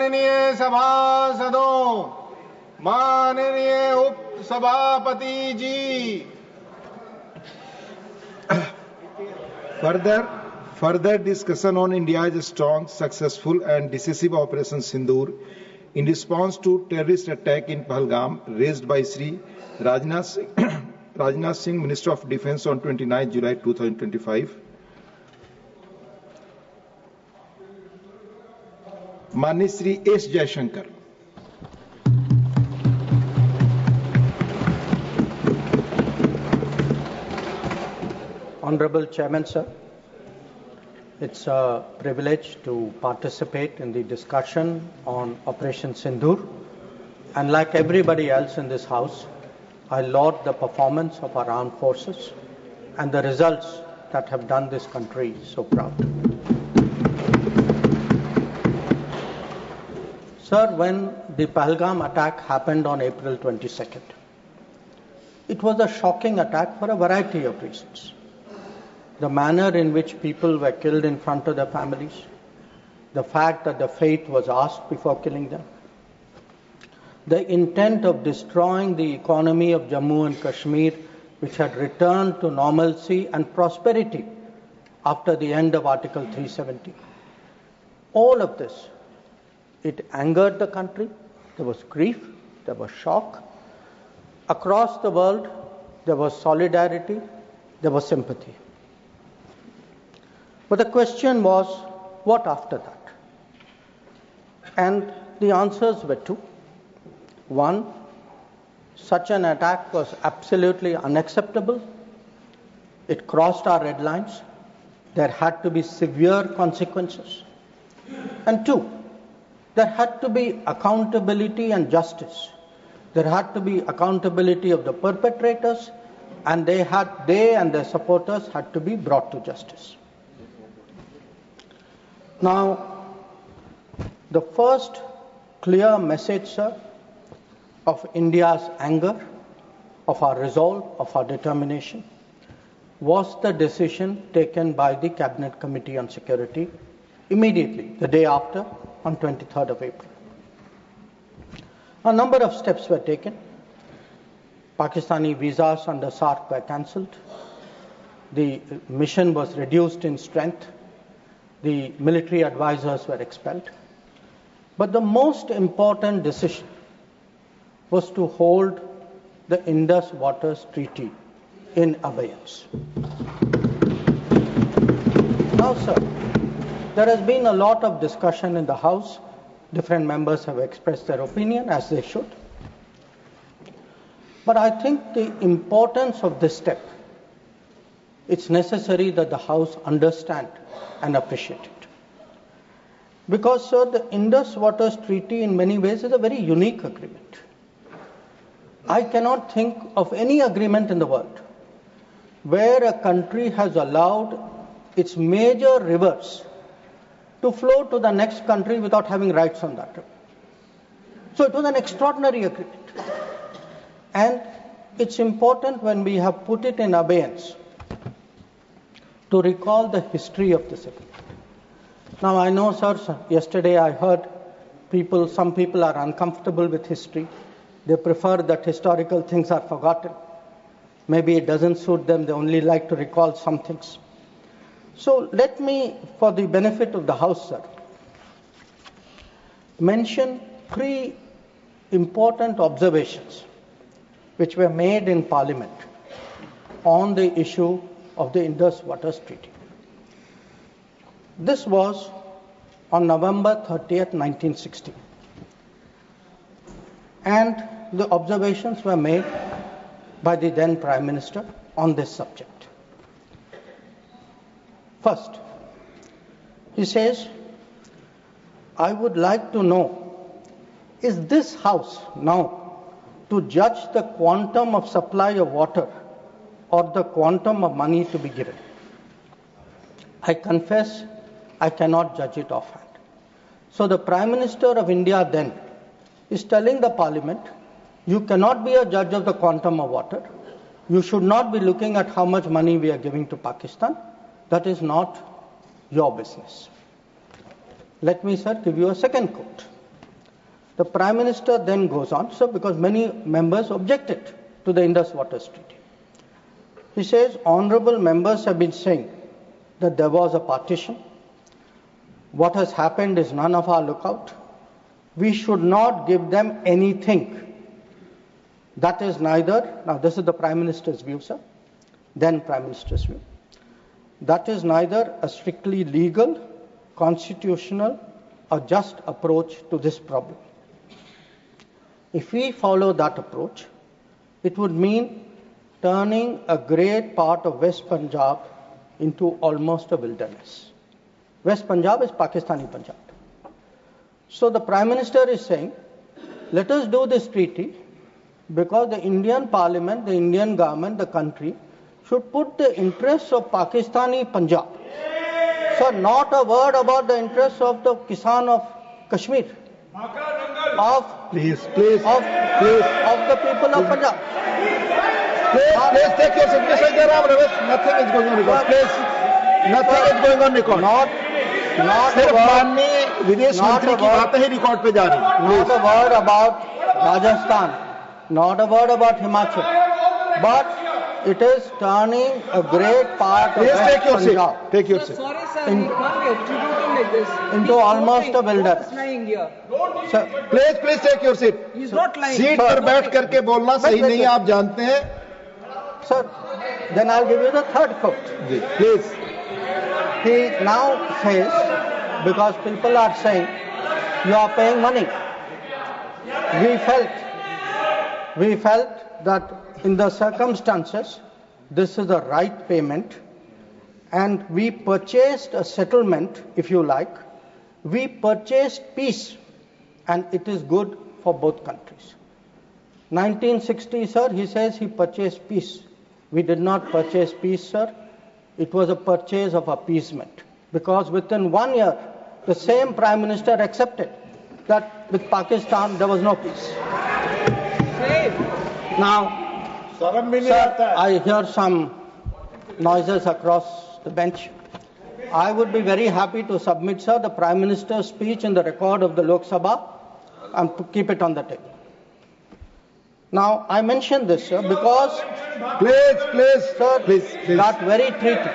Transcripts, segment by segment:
माननीय सभासदों, माननीय उप सभापति जी, Further discussion on India's strong, successful and decisive Operation Sindur in response to terrorist attack in Pahalgam raised by Sri Rajnath Singh, Minister of Defence on 29 July 2025. माननीय Shri S Jaishankar. Honorable Chairman, sir, it's a privilege to participate in the discussion on Operation Sindur. And like everybody else in this House, I laud the performance of our armed forces and the results that have done this country so proud. Sir, when the Pahalgam attack happened on April 22nd, it was a shocking attack for a variety of reasons. The manner in which people were killed in front of their families, the fact that the fate was asked before killing them, the intent of destroying the economy of Jammu and Kashmir, which had returned to normalcy and prosperity after the end of Article 370. All of this, it angered the country, there was grief, there was shock. Across the world, there was solidarity, there was sympathy. But the question was, what after that? And the answers were two. One, such an attack was absolutely unacceptable. It crossed our red lines. There had to be severe consequences. And two, there had to be accountability and justice. There had to be accountability of the perpetrators, and they and their supporters had to be brought to justice. Now, the first clear message, sir, of India's anger, of our resolve, of our determination, was the decision taken by the Cabinet Committee on Security immediately, the day after, on 23rd of April. A number of steps were taken. Pakistani visas under SARC were cancelled. The mission was reduced in strength. The military advisors were expelled. But the most important decision was to hold the Indus Waters Treaty in abeyance. Now, sir, there has been a lot of discussion in the House. Different members have expressed their opinion, as they should. But I think the importance of this step, it's necessary that the House understand and appreciate it. Because, sir, the Indus Waters Treaty in many ways is a very unique agreement. I cannot think of any agreement in the world where a country has allowed its major rivers to flow to the next country without having rights on that river. So it was an extraordinary agreement. And it's important when we have put it in abeyance to recall the history of this agreement. Now I know, sir, yesterday I heard some people are uncomfortable with history. They prefer that historical things are forgotten. Maybe it doesn't suit them, they only like to recall some things. So let me, for the benefit of the House, sir, mention three important observations which were made in Parliament on the issue of the Indus Waters Treaty. This was on November 30th, 1960. And the observations were made by the then Prime Minister on this subject. First, he says, I would like to know, is this House now to judge the quantum of supply of water or the quantum of money to be given? I confess I cannot judge it offhand. So the Prime Minister of India then is telling the Parliament, you cannot be a judge of the quantum of water. You should not be looking at how much money we are giving to Pakistan. That is not your business. Let me, sir, give you a second quote. The Prime Minister then goes on, sir, because many members objected to the Indus Waters Treaty. He says, honorable members have been saying that there was a partition. What has happened is none of our lookout. We should not give them anything. That is neither, now this is the Prime Minister's view, sir, then Prime Minister's view. That is neither a strictly legal, constitutional, or just approach to this problem. If we follow that approach, it would mean turning a great part of West Punjab into almost a wilderness. West Punjab is Pakistani Punjab. So the Prime Minister is saying, let us do this treaty because the Indian Parliament, the Indian government, the country should put the interests of Pakistani Punjab. So not a word about the interests of the Kisan of Kashmir, of the people of Punjab. Please take your seat. Nothing is going on record. Please, nothing is going on record. सिर्फ माननीय विदेश मंत्री की बातें ही record पे जा रही हैं. Not a word about Rajasthan, not a word about Himachal, but it is turning a great part of West Punjab. Take your seat. Sorry, sir, we can't get treated like this. Into almost a wilderness. He's lying here. Sir, Please take your seat. He's not lying. Seat पर बैठ करके बोलना सही नहीं है, आप जानते हैं. sir, then I'll give you the third quote. Please. He now says, because people are saying, you are paying money. We felt that in the circumstances, this is the right payment, and we purchased a settlement, if you like. We purchased peace, and it is good for both countries. 1960, sir, he says he purchased peace. We did not purchase peace, sir. It was a purchase of appeasement, because within 1 year, the same Prime Minister accepted that with Pakistan there was no peace. Now, sir, I hear some noises across the bench. I would be very happy to submit, sir, the Prime Minister's speech in the record of the Lok Sabha and to keep it on the table. Now, I mention this, sir, because Please. that very treaty,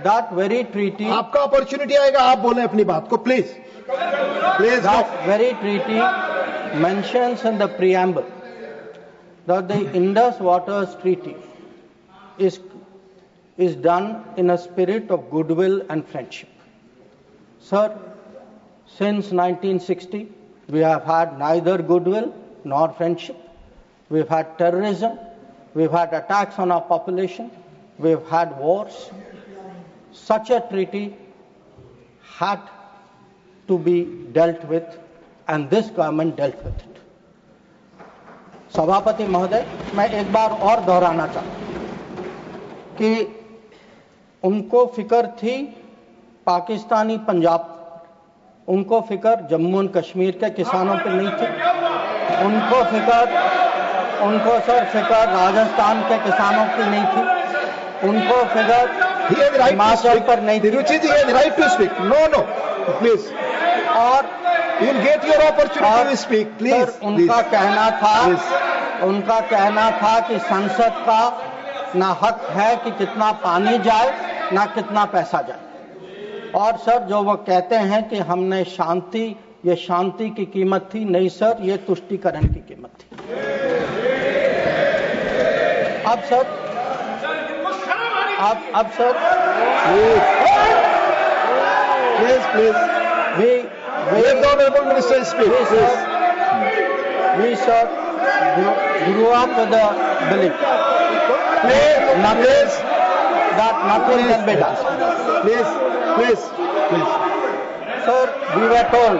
that very treaty, आपका opportunity आएगा, आप बोलें अपनी बात को. Please. that very treaty mentions in the preamble that the Indus Waters Treaty is done in a spirit of goodwill and friendship. Sir, since 1960, we have had neither goodwill nor friendship. We've had terrorism, we've had attacks on our population, we've had wars. Such a treaty had to be dealt with, and this government dealt with it. सभापति महोदय, मैं एक बार और दोहराना चाहता हूं कि उनको फिक्र थी पाकिस्तानी पंजाब, उनको फिक्र जम्मू एंड कश्मीर के किसानों पर नहीं थी, उनको फिक्र राजस्थान के किसानों की नहीं थी, उनको फिक्र हिमाचल पर नहीं थी. Ruchi ji has right to speak. No, please. और you'll get your opportunity to speak. Please. Sir, उनका कहना था कि संसद का ना हक है कि कितना पानी जाए ना कितना पैसा जाए. और सर, जो वो कहते हैं कि हमने ये शांति की कीमत थी, नहीं सर, ये तुष्टीकरण की कीमत थी. अब sir Please. Let the honorable minister speak. We sir grew up with the belief that nothing can be done. Please. Sir, we were told.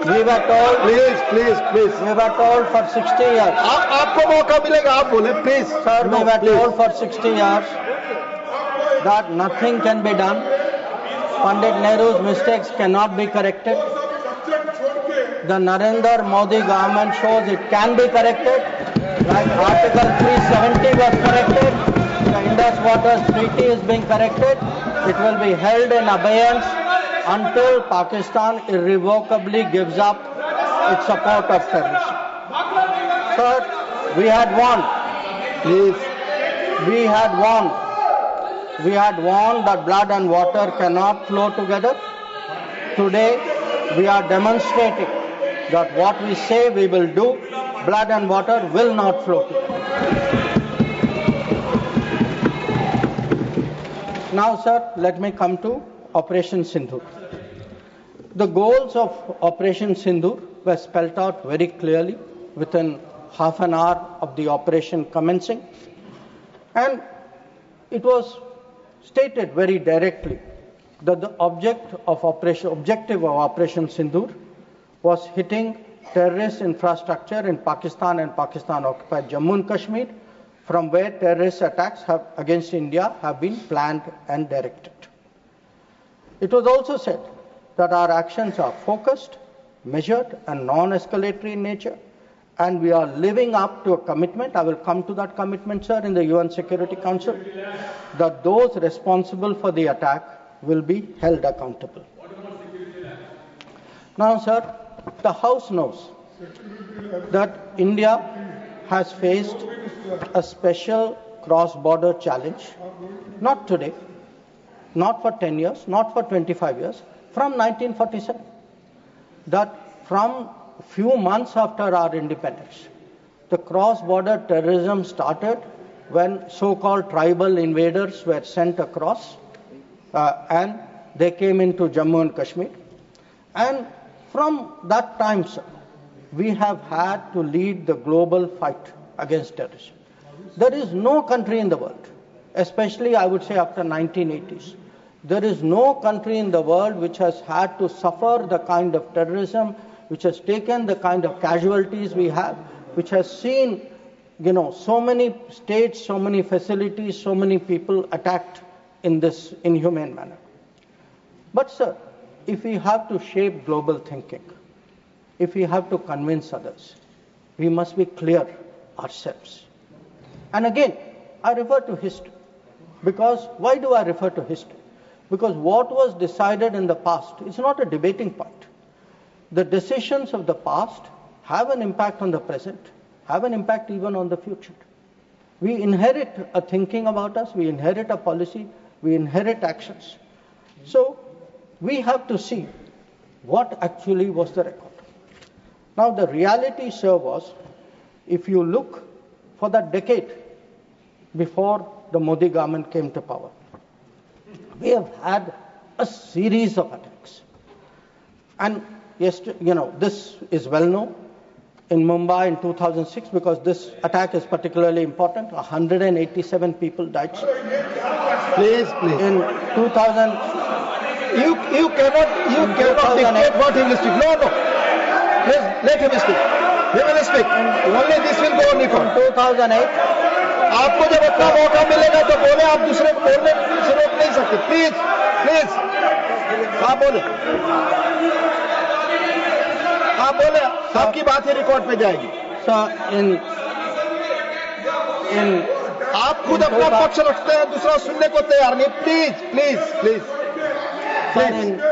Please. We were told for 60 years. आपको मौका मिलेगा, आप बोले. Please. Sir, we were told for 60 years that nothing can be done. Pandit Nehru's mistakes cannot be corrected. The Narendra Modi government shows it can be corrected. Like Article 370 was corrected. The Indus Waters Treaty is being corrected. It will be held in abeyance until Pakistan irrevocably gives up its support of terrorism. Sir, we had warned. Please. We had warned that blood and water cannot flow together. Today, we are demonstrating that what we say we will do, blood and water will not flow together. Now, sir, let me come to Operation Sindur. The goals of Operation Sindur were spelled out very clearly within half an hour of the operation commencing. And it was stated very directly that the objective of Operation Sindur was hitting terrorist infrastructure in Pakistan and Pakistan-occupied Jammu and Kashmir, from where terrorist attacks against India have been planned and directed. It was also said that our actions are focused, measured, and non-escalatory in nature, and we are living up to a commitment, I will come to that commitment, sir, in the UN Security Council, that those responsible for the attack will be held accountable. Now, sir, the House knows that India has faced a special cross-border challenge, not today, not for 10 years, not for 25 years, from 1947. That from few months after our independence, the cross-border terrorism started when so-called tribal invaders were sent across and they came into Jammu and Kashmir. And from that time, sir, we have had to lead the global fight against terrorism. There is no country in the world, especially I would say after 1980s, there is no country in the world which has had to suffer the kind of terrorism, which has taken the kind of casualties we have, which has seen, so many states, so many facilities, so many people attacked in this inhumane manner. But sir, if we have to shape global thinking, if we have to convince others, we must be clear ourselves. And again, I refer to history. Because, why do I refer to history? Because what was decided in the past is not a debating point. The decisions of the past have an impact on the present, have an impact even on the future. We inherit a thinking about us, we inherit a policy, we inherit actions. So, we have to see what actually was the record. Now, the reality, sir, was, if you look for that decade before the Modi government came to power, we have had a series of attacks. And this is well known. In Mumbai in 2006, because this attack is particularly important, 187 people died. Please. In 2000, You cannot dictate what he will speak. No. Please, let him speak. He will speak. Only this will go only for. in 2008, आपको जब अपना मौका मिलेगा तो बोले, आप दूसरे को बोलने से रोक नहीं सकते. प्लीज. आप बोले. आप बोले. आपकी बात ही रिकॉर्ड पे जाएगी. so आप खुद अपना पक्ष रखते हैं, दूसरा सुनने को तैयार नहीं. Please.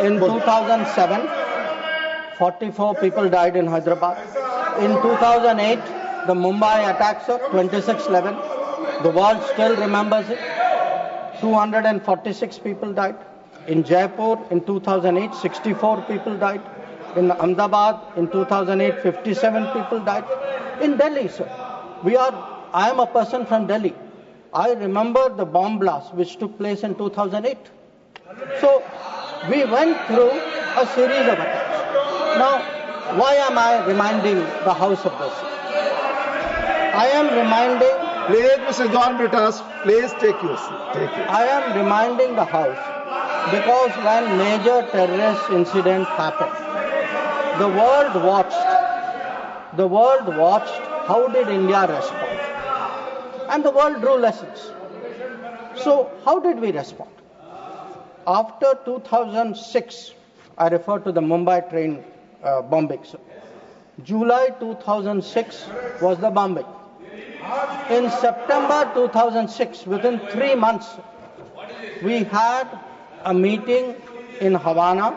in 2007, 44 people died in Hyderabad. In 2008, the Mumbai attacks of 26/11, the world still remembers it. 246 people died. In Jaipur, in 2008, 64 people died. In Ahmedabad, in 2008, 57 people died. In Delhi, sir, I am a person from Delhi. I remember the bomb blast which took place in 2008. So, we went through a series of attacks. Now, why am I reminding the House of this? I am reminding... Please, Mr. John Brittas, please take your seat. I am reminding the House because when major terrorist incident happened, the world watched how did India respond. And the world drew lessons. So, how did we respond? After 2006, I refer to the Mumbai train bombing. July 2006 was the bombing. In September 2006, within 3 months, we had a meeting in Havana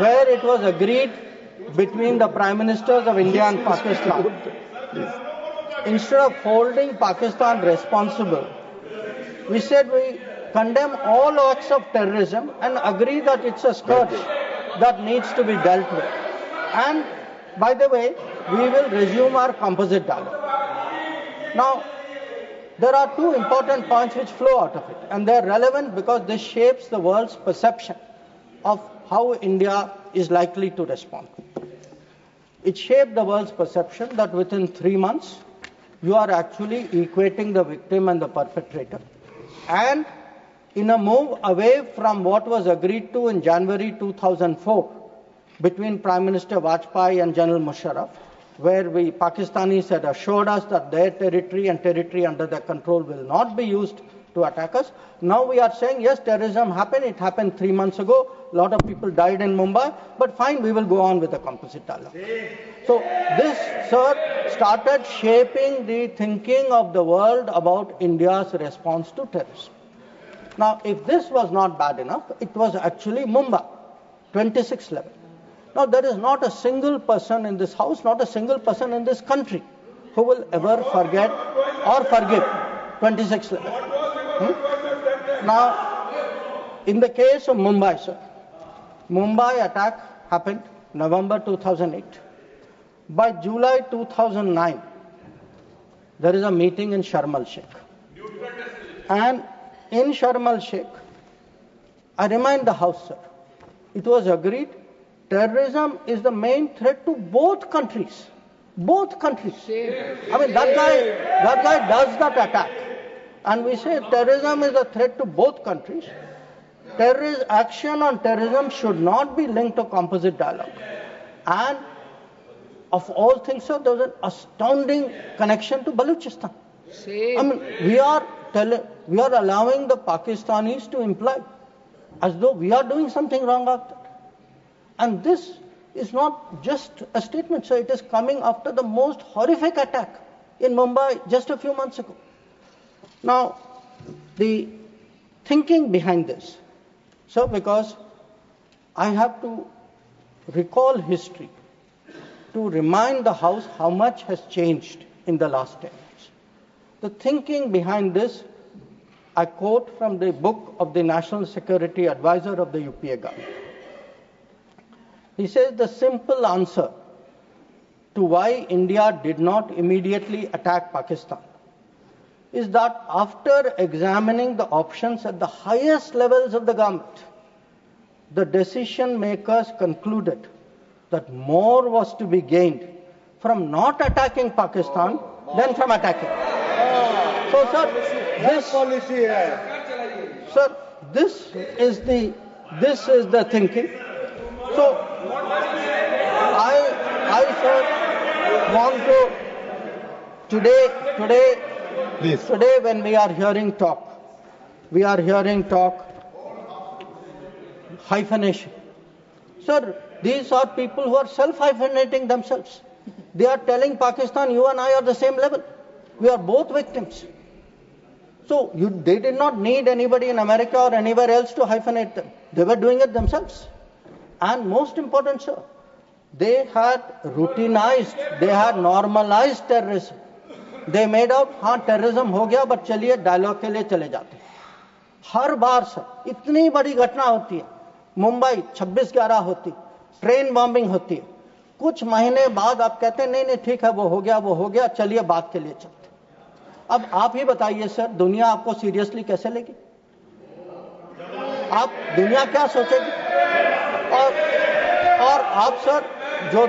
where it was agreed between the Prime Ministers of India and Pakistan. Instead of holding Pakistan responsible, we said we condemn all acts of terrorism and agree that it's a scourge that needs to be dealt with. And by the way, we will resume our composite dialogue. Now, there are two important points which flow out of it, and they are relevant because this shapes the world's perception of how India is likely to respond. It shaped the world's perception that within 3 months, you are actually equating the victim and the perpetrator. And in a move away from what was agreed to in January 2004 between Prime Minister Vajpayee and General Musharraf, where Pakistanis had assured us that their territory and territory under their control will not be used to attack us. Now we are saying, yes, terrorism happened. It happened 3 months ago. A lot of people died in Mumbai. But fine, we will go on with the composite dialogue. So this, sir, started shaping the thinking of the world about India's response to terrorism. Now, if this was not bad enough, it was actually Mumbai, 26th level. Now, there is not a single person in this house, not a single person in this country who will ever forget or forgive 26th level. Now, in the case of Mumbai, sir, Mumbai attack happened November 2008. By July 2009, there is a meeting in Sharm el-Sheikh. And in Sharm el-Sheikh, I remind the House, sir, it was agreed terrorism is the main threat to both countries. Both countries. I mean, that guy does that attack. And we say terrorism is a threat to both countries. Action on terrorism should not be linked to composite dialogue. And of all things, sir, there was an astounding connection to Balochistan. I mean, we are allowing the Pakistanis to imply as though we are doing something wrong after that. And this is not just a statement, sir. It is coming after the most horrific attack in Mumbai just a few months ago. Now, the thinking behind this, sir, because I have to recall history to remind the House how much has changed in the last 10 years. The thinking behind this, I quote from the book of the National Security Advisor of the UPA government. He says the simple answer to why India did not immediately attack Pakistan is that after examining the options at the highest levels of the government, the decision makers concluded that more was to be gained from not attacking Pakistan than from attacking. So, sir, this is the thinking. So, I sir, want to today when we are hearing talk hyphenation. Sir, these are people who are self-hyphenating themselves. They are telling Pakistan, you and I are the same level. We are both victims. So they did not need anybody in America or anywhere else to hyphenate them. They were doing it themselves. And most important, sir, they had routinized, they had normalized terrorism. They made out, terrorism हो गया, but चलिए dialogue के लिए चले जाते. हर बार sir, इतनी बड़ी घटना होती है. मुंबई 26/11 होती, ट्रेन बॉम्बिंग होती है. कुछ महीने बाद आप कहते हैं नहीं ठीक है, वो हो गया, चलिए बात के लिए चलते. अब आप ही बताइए सर, दुनिया आपको सीरियसली कैसे लेगी? आप दुनिया क्या सोचेगी? और आप सर जो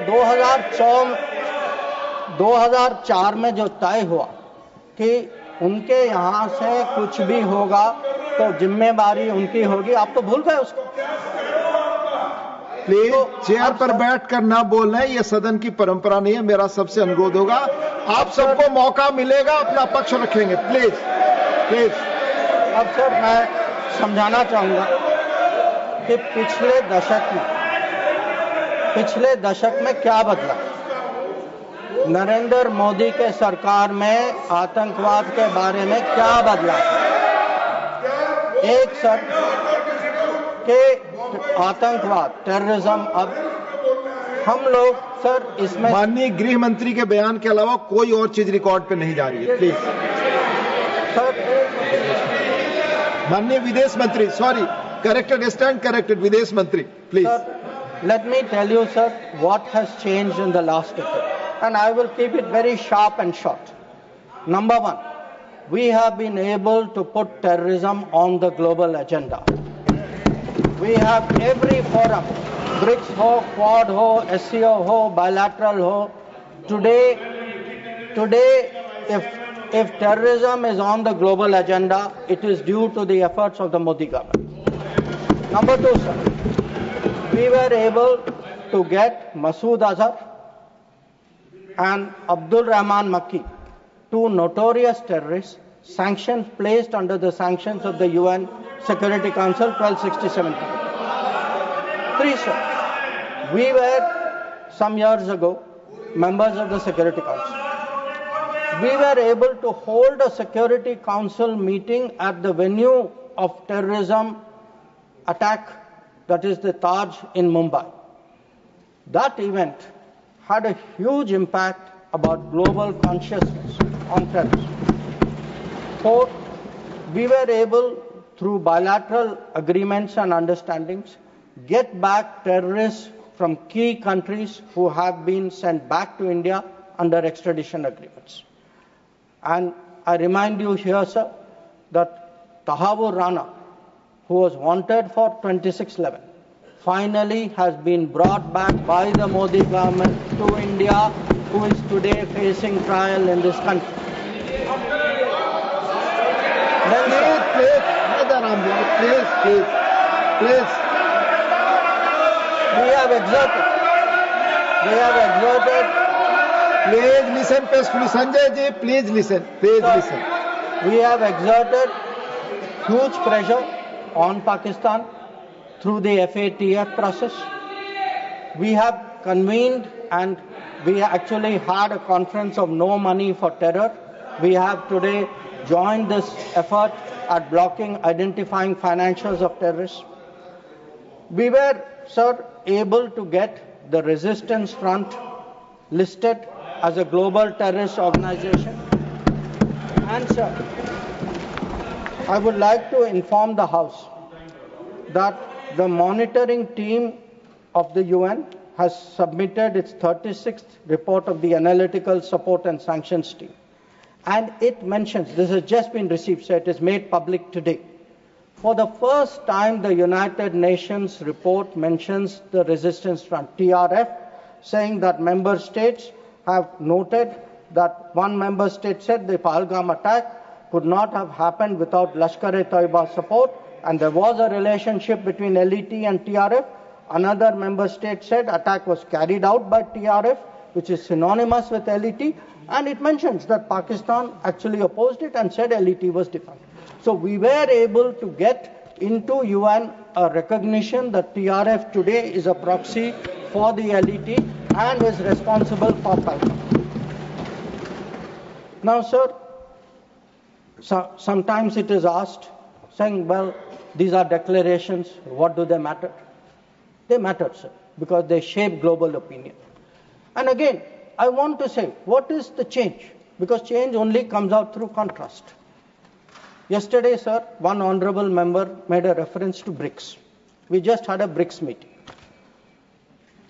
2004 में जो तय हुआ कि उनके यहाँ से कुछ भी होगा तो जिम्मेदारी उनकी होगी, आप तो भूल गए उसको. प्लीज चेयर पर बैठकर ना बोलना, ये सदन की परंपरा नहीं है. मेरा सबसे अनुरोध होगा, आप सबको मौका मिलेगा, अपना पक्ष रखेंगे. प्लीज. अब सर मैं समझाना चाहूंगा कि पिछले दशक में क्या बदला. नरेंद्र मोदी के सरकार में आतंकवाद के बारे में क्या बदला. एक सर के आतंकवाद, टेररिज्म, अब हम लोग सर इसमें माननीय गृह मंत्री के बयान के अलावा कोई और चीज रिकॉर्ड पे नहीं जा रही है, प्लीज। सर माननीय विदेश मंत्री, सॉरी, करेक्टेड, स्टैंड करेक्टेड, विदेश मंत्री, please. Let me tell you, sir, what has changed in the last decade. And I will keep it very sharp and short. Number one, we have been able to put terrorism on the global agenda. We have every forum, BRICS ho, Quad ho, SCO ho, bilateral ho. Today, if terrorism is on the global agenda, it is due to the efforts of the Modi government. Number two, sir, we were able to get Masood Azhar and Abdul Rahman Makki, two notorious terrorists, sanctions placed under the sanctions of the UN Security Council 1267. Three, sir, we were some years ago members of the Security Council. We were able to hold a Security Council meeting at the venue of terrorism attack, that is the Taj in Mumbai. That event had a huge impact about global consciousness on terrorism. Fourth, we were able, through bilateral agreements and understandings, get back terrorists from key countries who have been sent back to India under extradition agreements. And I remind you here, sir, that Tahabur Rana, who was wanted for 2611, finally has been brought back by the Modi government to India, who is today facing trial in this country. Then, please. we have exerted. Please listen peacefully. Sanjay ji, please listen. Please listen. We have exerted huge pressure on Pakistan through the FATF process. We have convened and we actually had a conference of no money for terror. We have today joined this effort at blocking, identifying financials of terrorists. We were, sir, able to get the Resistance Front listed as a global terrorist organization. And, sir, I would like to inform the House that the monitoring team of the UN has submitted its 36th report of the Analytical Support and Sanctions Team. And it mentions, this has just been received, so it is made public today. For the first time, the United Nations report mentions the Resistance Front, TRF, saying that member states have noted that one member state said the Pahalgam attack could not have happened without Lashkar-e-Taiba support, and there was a relationship between LET and TRF. Another member state said attack was carried out by TRF, which is synonymous with LET, and it mentions that Pakistan actually opposed it and said LET was defunct. So we were able to get into UN a recognition that TRF today is a proxy for the LET and is responsible for Pahalgam. Now, sir, sometimes it is asked, saying, well, these are declarations, what do they matter? They matter, sir, because they shape global opinion. And again, I want to say, what is the change? Because change only comes out through contrast. Yesterday, sir, one honorable member made a reference to BRICS. We just had a BRICS meeting.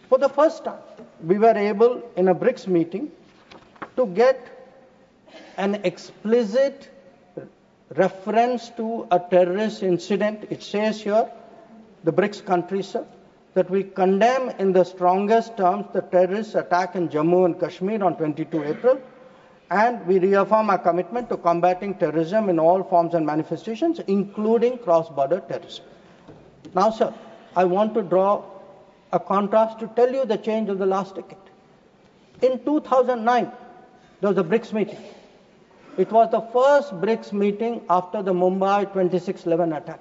For the first time, we were able, in a BRICS meeting, to get an explicit reference to a terrorist incident. It says here, the BRICS countries, sir, that we condemn in the strongest terms the terrorist attack in Jammu and Kashmir on 22 April, and we reaffirm our commitment to combating terrorism in all forms and manifestations, including cross-border terrorism. Now, sir, I want to draw a contrast to tell you the change of the last decade. In 2009, there was a BRICS meeting. It was the first BRICS meeting after the Mumbai 2611 attack.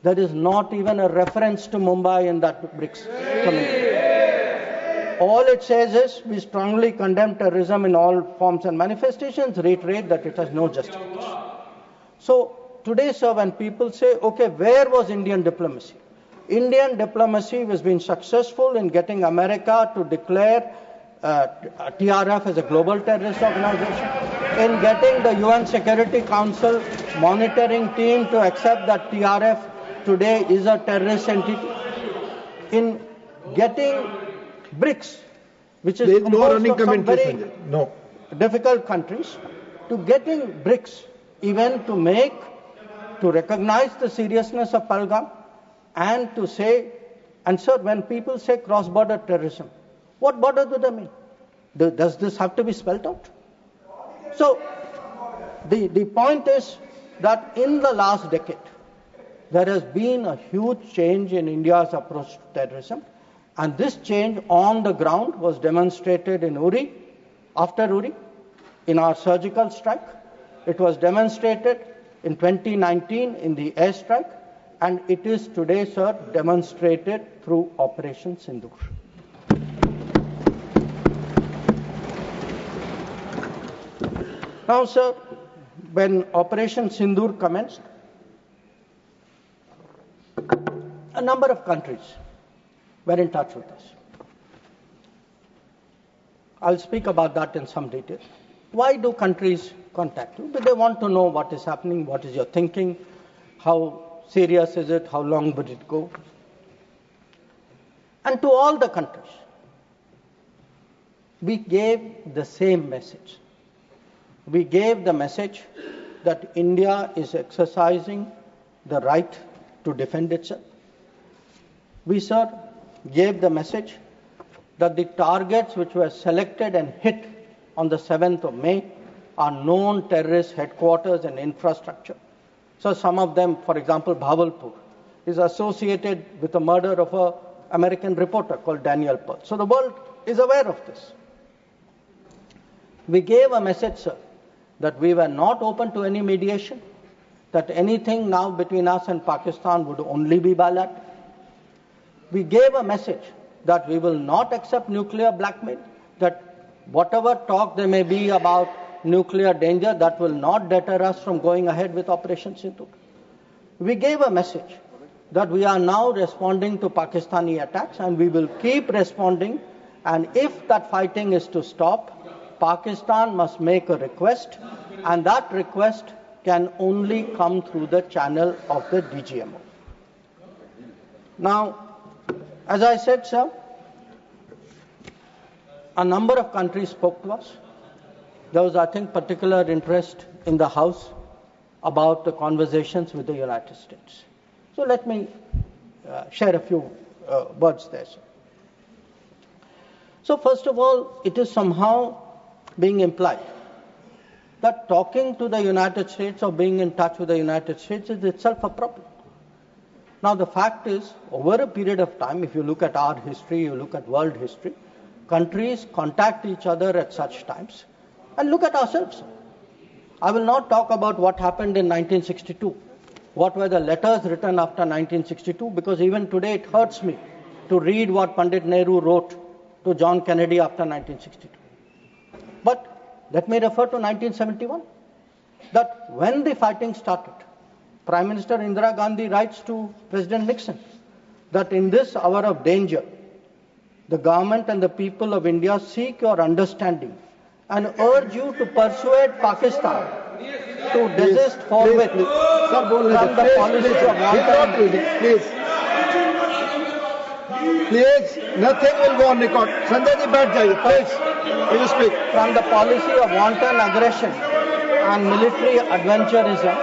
There is not even a reference to Mumbai in that BRICS committee. All it says is, we strongly condemn terrorism in all forms and manifestations, reiterate that it has no justification. So, today, sir, when people say, okay, where was Indian diplomacy? Indian diplomacy has been successful in getting America to declare TRF as a global terrorist organization, in getting the UN Security Council monitoring team to accept that TRF today is a terrorist entity, in getting BRICS, which is composed of some very difficult countries, to getting BRICS even to recognize the seriousness of Pahalgam and to say, and sir, when people say cross-border terrorism, what border do they mean? Does this have to be spelled out? So, the point is that in the last decade, there has been a huge change in India's approach to terrorism, and this change on the ground was demonstrated in Uri, after Uri, in our surgical strike. It was demonstrated in 2019 in the airstrike, and it is today, sir, demonstrated through Operation Sindur. Now, sir, when Operation Sindur commenced, a number of countries were in touch with us. I'll speak about that in some detail. Why do countries contact you? But they want to know what is happening, what is your thinking, how serious is it, how long would it go? And to all the countries, we gave the same message. We gave the message that India is exercising the right to defend itself. We, sir, gave the message that the targets which were selected and hit on the 7th of May are known terrorist headquarters and infrastructure. So some of them, for example, Bhavalpur, is associated with the murder of an American reporter called Daniel Pearl. So the world is aware of this. We gave a message, sir, that we were not open to any mediation, that anything now between us and Pakistan would only be bilateral. We gave a message that we will not accept nuclear blackmail, that whatever talk there may be about nuclear danger, that will not deter us from going ahead with Operation Sindur. We gave a message that we are now responding to Pakistani attacks and we will keep responding, and if that fighting is to stop, Pakistan must make a request, and that request can only come through the channel of the DGMO. Now, as I said, sir, a number of countries spoke to us. There was, I think, particular interest in the House about the conversations with the United States. So let me share a few words there, sir. So first of all, it is somehow being implied that talking to the United States or being in touch with the United States is itself a problem. Now the fact is, over a period of time, if you look at our history, you look at world history, countries contact each other at such times. And look at ourselves. I will not talk about what happened in 1962. What were the letters written after 1962? Because even today it hurts me to read what Pandit Nehru wrote to John Kennedy after 1962. But let me refer to 1971. That when the fighting started, Prime Minister Indira Gandhi writes to President Nixon that in this hour of danger, the government and the people of India seek your understanding and urge you to persuade Pakistan to desist forthwith from the policy of wanton. Please, nothing will go on record. Sanjay ji, baith jaiye, please. You speak. From the policy of wanton aggression and military adventurism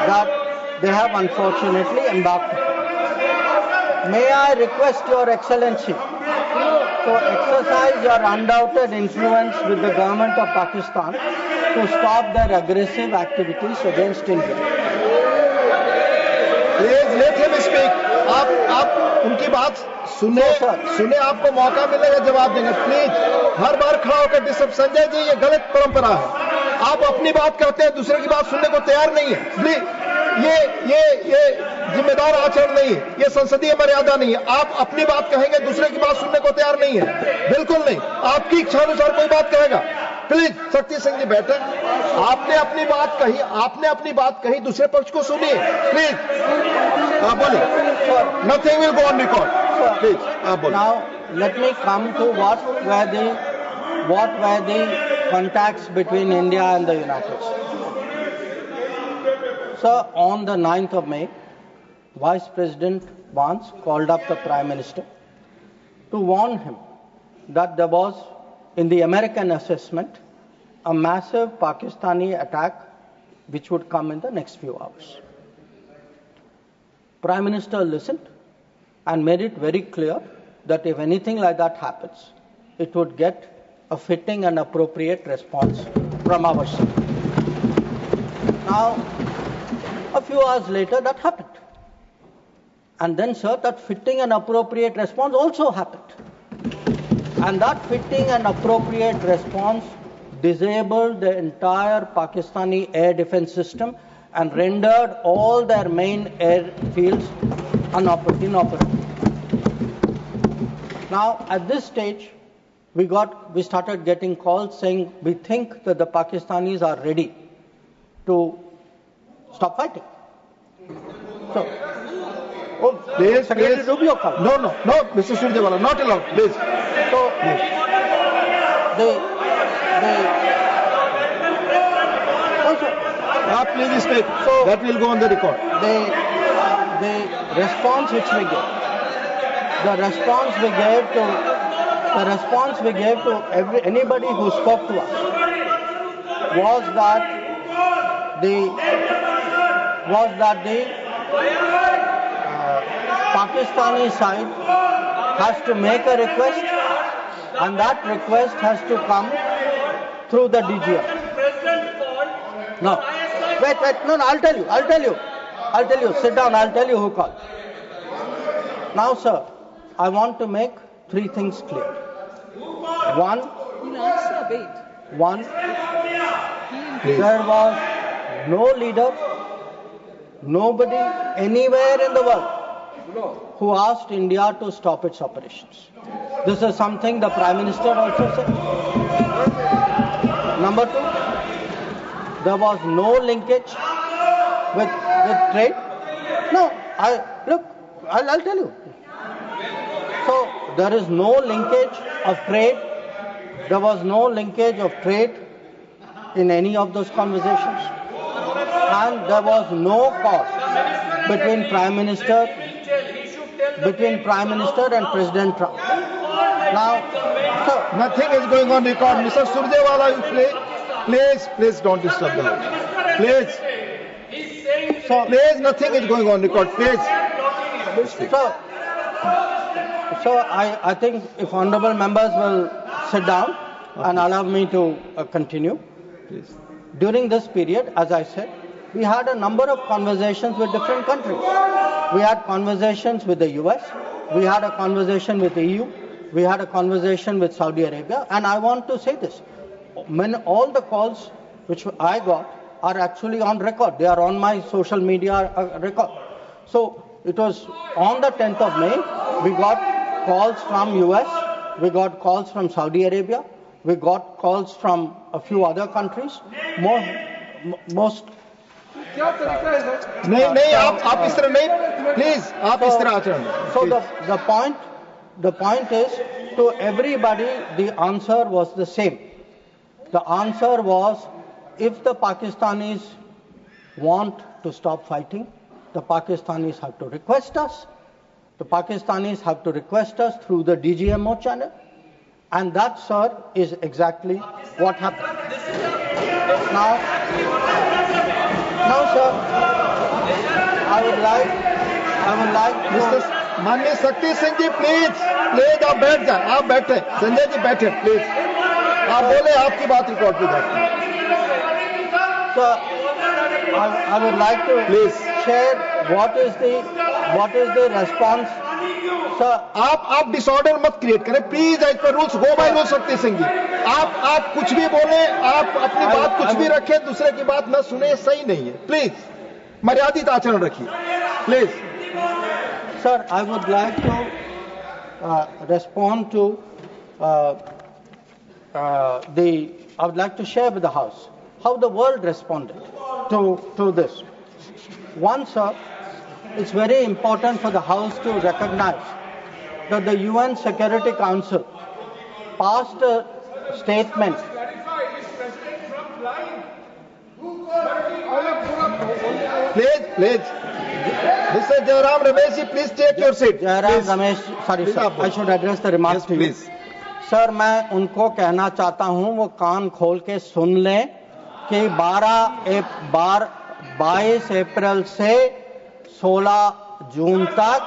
that they have unfortunately embarked on. May I request Your Excellency to exercise your undoubted influence with the government of Pakistan to stop their aggressive activities against India. Please let him speak. आप उनकी बात सुने आपको मौका मिलेगा जवाब देंगे. Please हर बार खड़ा होकर डिस्टर्ब. संजय जी, ये गलत परंपरा है. आप अपनी बात करते हैं, दूसरे की बात सुनने को तैयार नहीं है. प्लीज ये जिम्मेदार आचरण नहीं है, ये संसदीय मर्यादा नहीं है. आप अपनी बात कहेंगे, दूसरे की बात सुनने को तैयार नहीं है. बिल्कुल नहीं. आपकी इच्छा अनुसार कोई बात कहेगा. प्लीज शक्ति सिंह जी बैठे, आपने अपनी बात कही, दूसरे पक्ष को सुनिए प्लीज। आप बोलिए, nothing will go on record, please आप बोलिए। Now let me come to what were the contacts between India and the United States. So on the 9th of May, Vice President Vance called up the Prime Minister to warn him that there was, in the American assessment, a massive Pakistani attack which would come in the next few hours. Prime Minister listened and made it very clear that if anything like that happens, it would get a fitting and appropriate response from our side. Now, a few hours later, that happened. And then, sir, that fitting and appropriate response also happened. And that fitting and appropriate response disabled the entire Pakistani air defense system and rendered all their main airfields inoperable. Now, at this stage, we started getting calls saying we think that the Pakistanis are ready to stop fighting. So, please, Secretary please. Rubio called. No, Mr. Surjewala, not allowed, please. So, please speak. So that will go on the record. The response which we gave, anybody who spoke to us was that the Pakistani side has to make a request, and that request has to come through the DGM. No, wait, no, I'll tell you. Sit down, I'll tell you who called. Now, sir, I want to make three things clear. One, there was no leader, nobody anywhere in the world who asked India to stop its operations. This is something the Prime Minister also said. Number two, there was no linkage with trade. No, I'll tell you. So there is no linkage of trade. There was no linkage of trade in any of those conversations. And there was no cause between Prime Minister and President Trump. Now, so nothing is going on record. Mr. Surjewala, you please don't disturb the house. Please. Please, nothing is going on record. Please. So I think if honourable members will sit down and allow me to continue. Please. During this period, as I said, we had a number of conversations with different countries. We had conversations with the US, we had a conversation with the EU, we had a conversation with Saudi Arabia, and I want to say this. All the calls which I got are actually on record. They are on my social media record. So it was on the 10th of May, we got calls from US, we got calls from Saudi Arabia, we got calls from a few other countries. Most नहीं आप इस तरह नहीं, please आप इस तरह आचरण. So the point is, to everybody the answer was the same. The answer was, if the Pakistanis want to stop fighting, the Pakistanis have to request us. The Pakistanis have to request us through the DGMO channel, and that, sir, is exactly what happened. Now, sir, I would like Mr. माननीय शक्ति सिंह जी, please आप बैठ जाए. आप बैठे, संजय जी बैठे, please आप बोले, आपकी बात रिकॉर्ड पे जाती है. Sir, I would like to share what is the response. Sir, आप डिसऑर्डर मत क्रिएट करें प्लीज. एज पर rules, go by rules. Shakti Singh जी, आप कुछ भी बोले, आप अपनी बात कुछ भी रखें, दूसरे की बात न सुने, सही नहीं है. प्लीज मर्यादित आचरण रखिए, please. Sir, I would like to respond to the I would like to share with the House how the world responded to this. One, sir, it's very important for the House to recognize that the UN Security Council passed a statement. Please. Mr. Jairam Ramesh, please take your seat. Jairam Ramesh, sorry sir, I should address the remarks to you. Please. Sir मैं उनको कहना चाहता हूं वो कान खोल के सुन लें कि 22 अप्रैल से 16 जून तक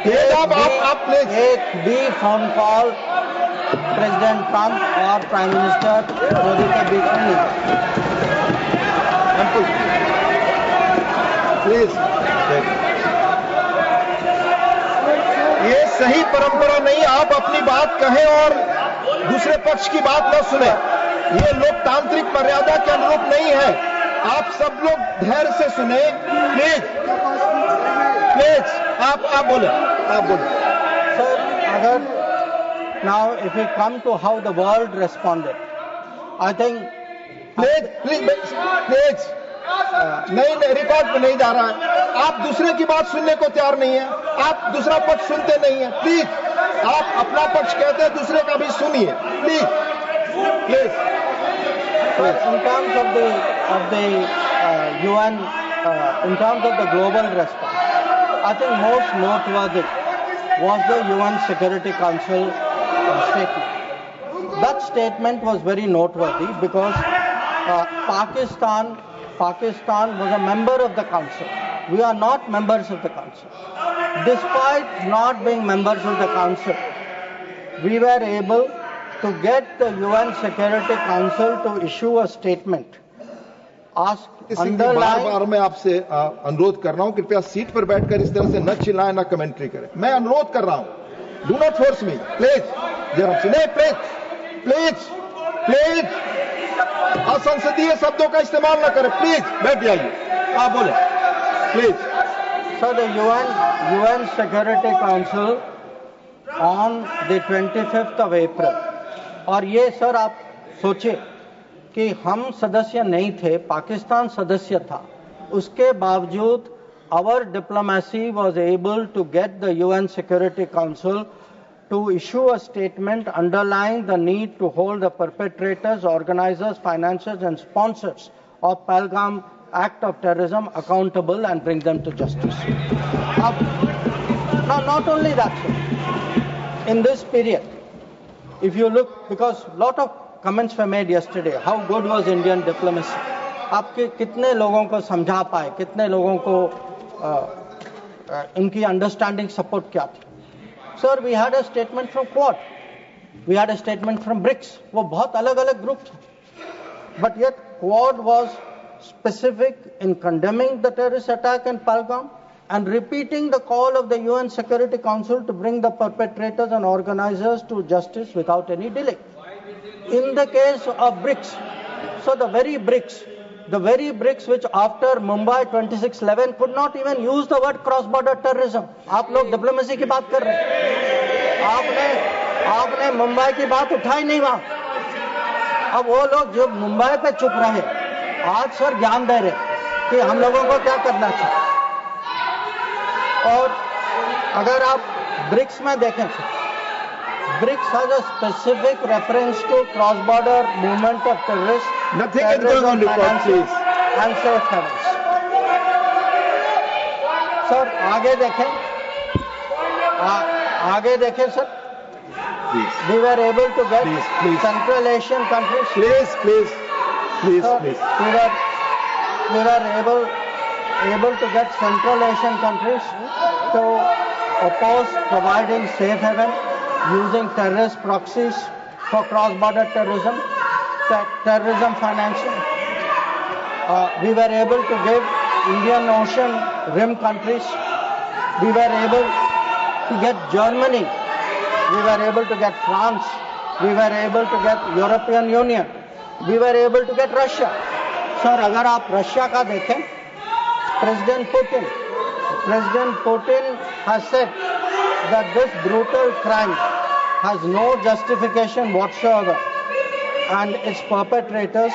एक भी फोन कॉल प्रेसिडेंट ट्रंप और प्राइम मिनिस्टर मोदी के बीच में नहीं। प्लीज, ये सही परंपरा नहीं। आप अपनी बात कहें और दूसरे पक्ष की बात न सुने, ये लोकतांत्रिक मर्यादा के अनुरूप नहीं है। आप सब लोग धैर्य से सुने। प्लीज आप बोले। सर अगर now if we come to how the world responded, I think please नहीं रिकॉर्ड पे नहीं जा रहा है। आप दूसरे की बात सुनने को तैयार नहीं है, आप दूसरा पक्ष सुनते नहीं है। प्लीज आप अपना पक्ष कहते हैं, दूसरे का भी सुनिए। Please in terms of the UN, in terms of the global response, I think most noteworthy was the UN Security Council statement. That statement was very noteworthy because Pakistan was a member of the Council. We are not members of the Council. Despite not being members of the Council, we were able to get the UN Security Council to issue a statement. बार मैं आपसे अनुरोध कर रहा हूं, कृपया seat पर बैठकर इस तरह से न चिल्लाएं, न कमेंट्री करें। मैं अनुरोध कर रहा हूं, do not force me please. Please असंसदीय शब्दों का इस्तेमाल न करें। प्लीज बैठ जाइए, आप बोले please. So the UN Security Council on the 25th of April, और ये सर आप सोचिए कि हम सदस्य नहीं थे, पाकिस्तान सदस्य था, उसके बावजूद our diplomacy was able to get the UN Security Council to issue a statement underlying the need to hold the perpetrators, organizers, financiers and sponsors of Pahalgam act of terrorism accountable and bring them to justice. Now not only that, sir, in this period, if you look, because lot of comments were made yesterday, how good was Indian diplomacy? आपके कितने लोगों को समझा पाए, कितने लोगों को इनकी अंडरस्टैंडिंग सपोर्ट क्या थी? Sir, we had a statement from Quad, we had a statement from BRICS. वो बहुत अलग-अलग ग्रुप थे, but yet Quad was specific in condemning the terrorist attack in Pahalgam and repeating the call of the UN Security Council to bring the perpetrators and organizers to justice without any delay. In the case of BRICS, so the very BRICS which after Mumbai 26/11 could not even use the word cross-border terrorism. आप लोग diplomacy की बात कर रहे हैं, आपने मुंबई की बात उठाई नहीं वहां। अब वो लोग जो मुंबई पे चुप रहे, आज सर ज्ञान दे रहे कि हम लोगों को क्या करना चाहिए। और अगर आप ब्रिक्स में देखें, BRICS has a specific reference to cross-border movement of terrorists, nothing is going on record, please, and safe havens. Sir आगे देखें sir, we were able to get Central Asian countries. Please. We were able to get Central Asian countries to oppose providing safe haven using terrorist proxies for cross-border terrorism financing. We were able to give Indian Ocean rim countries. We were able to get Germany. We were able to get France. We were able to get European Union. We were able to get Russia. Sir, अगर आप Russia का देखें, President Putin has said that this brutal crime has no justification whatsoever and its perpetrators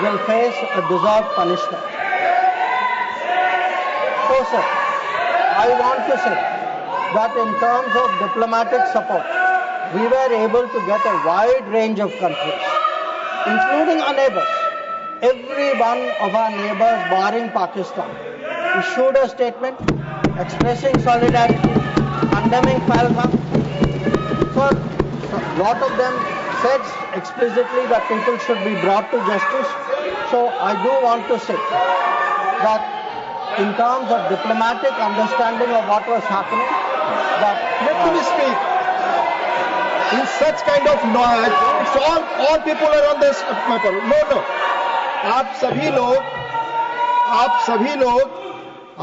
will face a deserved punishment. So, sir, I want to say that in terms of diplomatic support, we were able to get a wide range of countries, including our neighbors. Every one of our neighbors, barring Pakistan, issued a statement expressing solidarity, condemning Pahalgam. So, a lot of them said explicitly that people should be brought to justice. So, I do want to say that in terms of diplomatic understanding of what was happening, that Let me speak. In such kind of noise, it's all people are on this matter. No.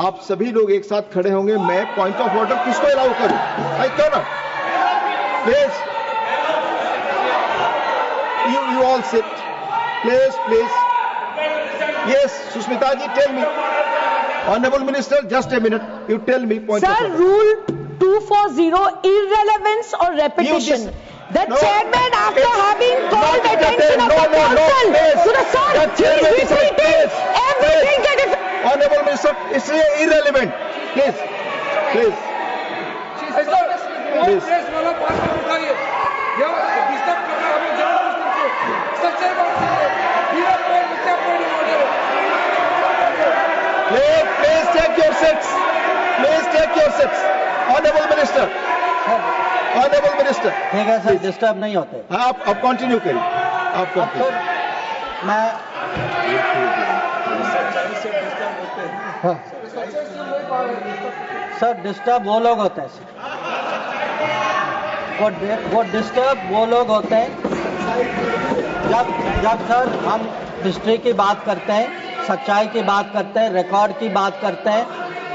आप सभी लोग एक साथ खड़े होंगे. मैं point of order किसको allow करूं? आई क्यों ना? Please. You all sit. Please. Yes, Sushmita ji, tell me. Honorable Minister, just a minute. You tell me point of Sir, order. Rule 240, irrelevance or repetition. The chairman, after having called attention of the council to the sir, he is repeating everything that is... Honorable Minister, it's irrelevant. Please. Please take your seats. Honorable Minister. ठीक है sir, disturb नहीं होते. आप continue करिए. आप अब sir, मैं sir disturb वो लोग होते हैं सर. वो डिस्टर्ब वो लोग होते हैं जब सर हम हिस्ट्री की बात करते हैं, सच्चाई की बात करते हैं, रिकॉर्ड की बात करते हैं,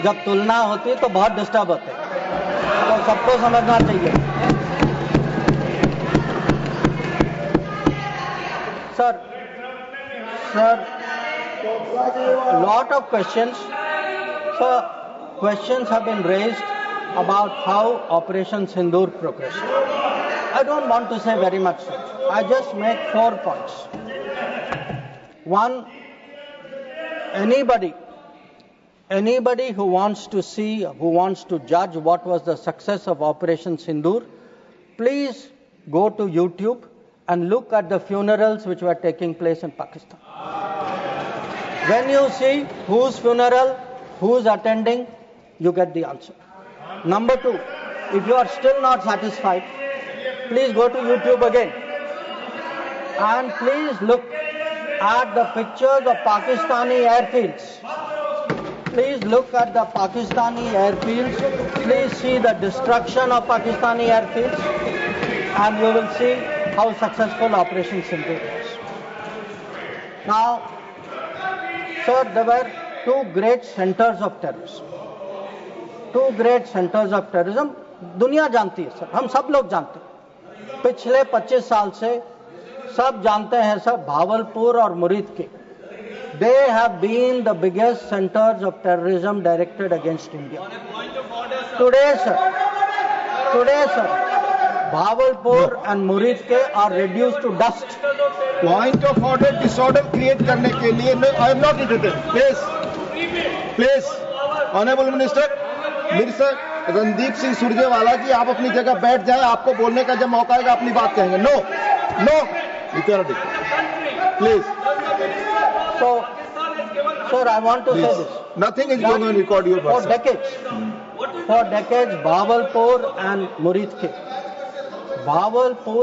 जब तुलना होती है तो बहुत डिस्टर्ब होते हैं. तो सबको समझना चाहिए. Sir, lot of questions. Sir, questions have been raised about how Operation Sindur progressed. I don't want to say very much, sir. I just make 4 points. One, anybody who wants to see, who wants to judge what was the success of Operation Sindur, please go to YouTube and look at the funerals which were taking place in Pakistan. When you see whose funeral, who's attending, you get the answer. Number 2, if you are still not satisfied, please go to YouTube again and please look at the pictures of Pakistani airfields. Please look at the Pakistani airfields. Please see the destruction of Pakistani airfields and you will see how successful Operation Sindur was. Now, sir, there were 2 great centers of terrorism. 2 great centers of terrorism. दुनिया जानती है sir, हम सब लोग जानते हैं. पिछले 25 साल से सब जानते हैं सर, भावलपुर और मुरीद के. They have been the biggest centers of terrorism directed against India. Today, sir, Bahawalpur and Murid ke are reduced to dust. Point of order, disorder create करने के लिए I am not interested. Please, Honorable Minister, Minister Randeep Singh Surjewala जी, आप अपनी जगह बैठ जाएं. आपको बोलने का जब मौका आएगा अपनी बात कहेंगे. No, you cannot do it. Please. So, sir, I want to say this. Nothing is going on record your For decades, Bahawalpur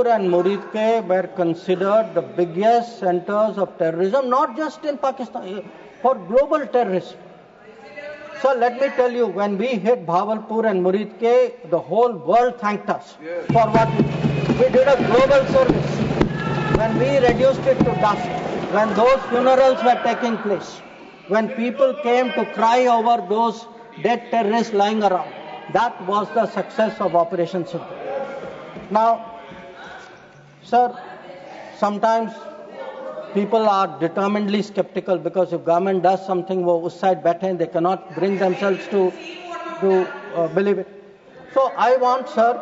and Murid were considered the biggest centers of terrorism, not just in Pakistan, for global terrorism. So let me tell you, when we hit Bahawalpur and Murid, the whole world thanked us for what we did. We did a global service. When we reduced it to dust, when those funerals were taking place, when people came to cry over those dead terrorists lying around, that was the success of Operation Sindur. Now, sir, sometimes people are determinedly skeptical because if government does something, wo us side baithe, they cannot bring themselves to believe it. So I want, sir,